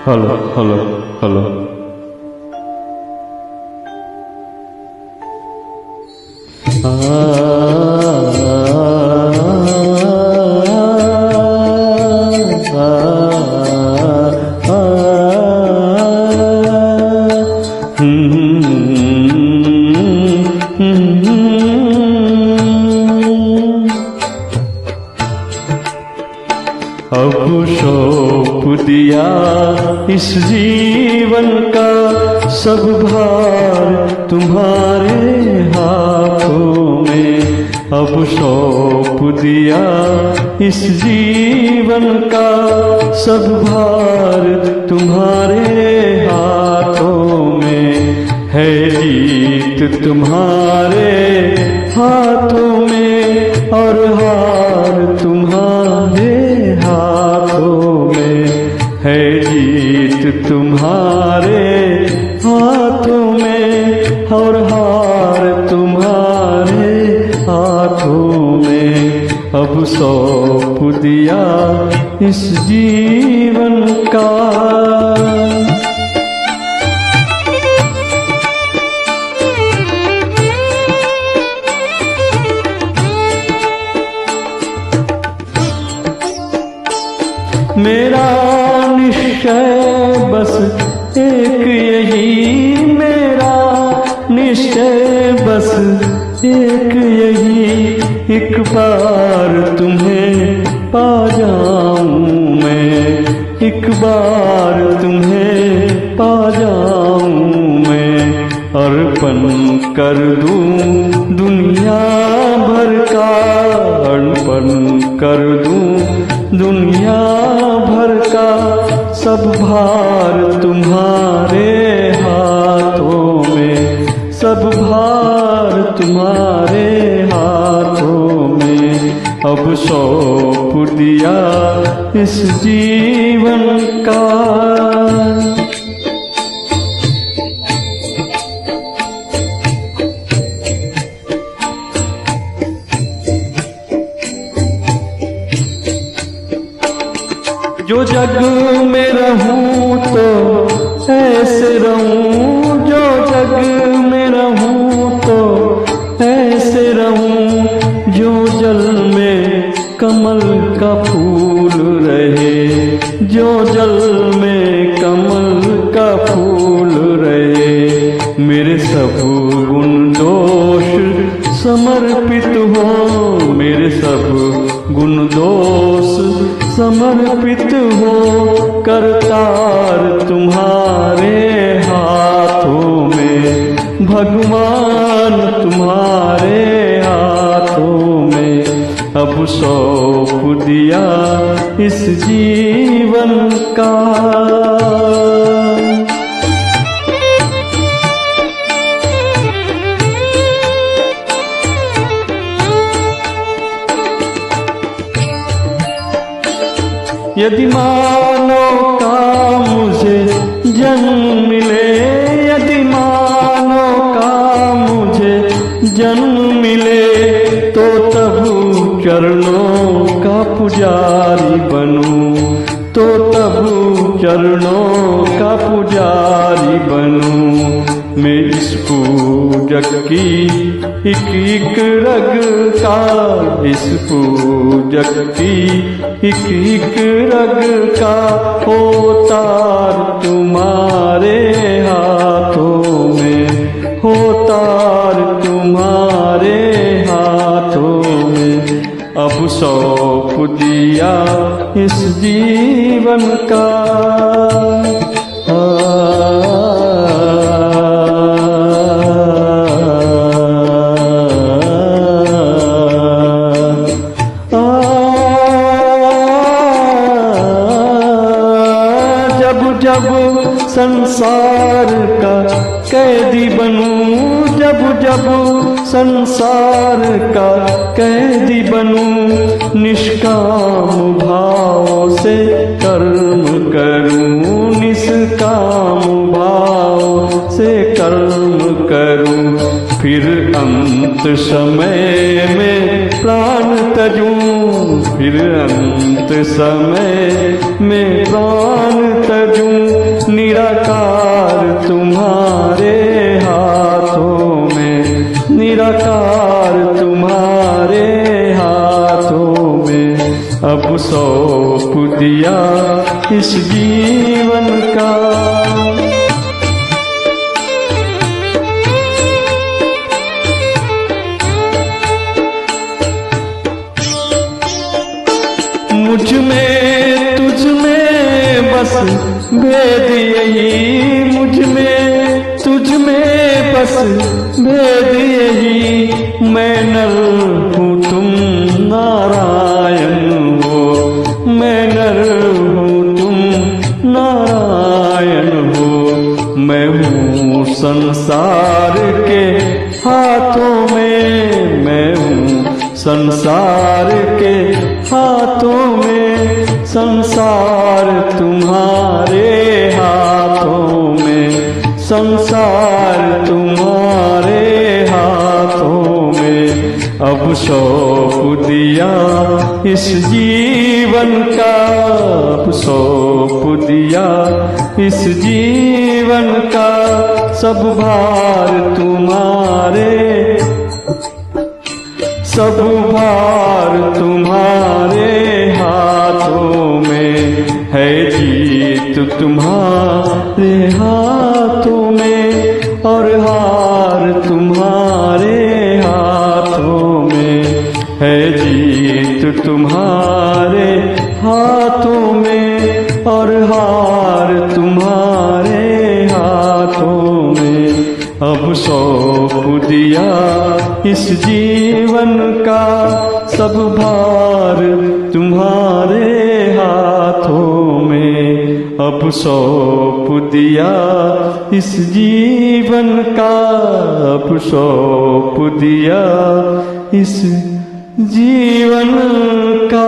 Hello hello hello. अब सौंप दिया इस जीवन का सब भार तुम्हारे हाथों में। अब सौंप दिया इस जीवन का सब भार तुम्हारे हाथों में। है जीत तुम्हारे हाथों में और हार तुम्हारे हाथों में। है जीत तुम्हारे हाथों में और हार तुम्हारे हाथों में। अब सौंप दिया इस जीवन का। मेरा निश्चय बस एक यही, मेरा निश्चय बस एक यही, एक बार तुम्हें पा जाऊं मैं। एक बार तुम्हें पा जाऊं मैं। अर्पण कर दूं दुनिया भर का, अर्पण कर दूं दुनिया भर का सब भार तुम्हारे हाथों में। सब भार तुम्हारे हाथों में। अब सौंप दिया इस जीवन का। जो जग में रहूं तो ऐसे रहूं, जो जग में रहूं तो ऐसे रहूं, जो जल में कमल का फूल रहे। जो जल में कमल का फूल रहे। मेरे सब गुण दोष समर्पित हो, मेरे सब गुण दोष समर्पित हो। करतार तुम्हारे हाथों में, भगवान तुम्हारे हाथों में। अब सौंप दिया इस जीवन का। यदि मानो का मुझे जन्म मिले, यदि मानो का मुझे जन्म मिले, तो तब चरणों का पुजारी बनूं। तो तब चरणों का पुजारी बनूं। मैं इस पूजक की एक एक रग का, इस पूजक की एक एक रग का होतार तुम्हारे हाथों में। होतार तुम्हारे हाथों में। अब सौंप दिया इस जीवन का। जब संसार का कैदी बनूं, जब जब संसार का कैदी बनूं, निष्काम भाव से कर्म करूं, निष्काम भाव से कर्म करूं। फिर अंत समय में प्राण तजूं, फिर अंत समय में प्राण तजूं, निराकार तुम्हारे हाथों में, निराकार तुम्हारे हाथों में। अब सौंप दिया इस जीवन का, मुझ में तुझ में बस भेद यही, मुझ में तुझ में बस भेद यही। मैं नर हूँ तुम नारायण हो, मैं नर हूँ तुम नारायण हो। मैं हूँ संसार के हाथों में, मैं हूँ संसार के हाथों में, संसार तुम्हारे हाथों में, संसार तुम्हारे हाथों में। अब सौंप दिया इस जीवन का, अब सौंप दिया इस जीवन का, सब भार तुम्हारे, सब भार तुम्हारे हाथों में है। जीत तुम्हारे हाथों में और हार तुम्हारे हाथों में है। जीत तुम्हारे हाथों में और हार तुम्हारे हाथों में। अब सौंप दिया इस जीवन का, सब भार तुम्हारे हाथों में। अब सौंप दिया इस जीवन का, अब सौंप दिया इस जीवन का।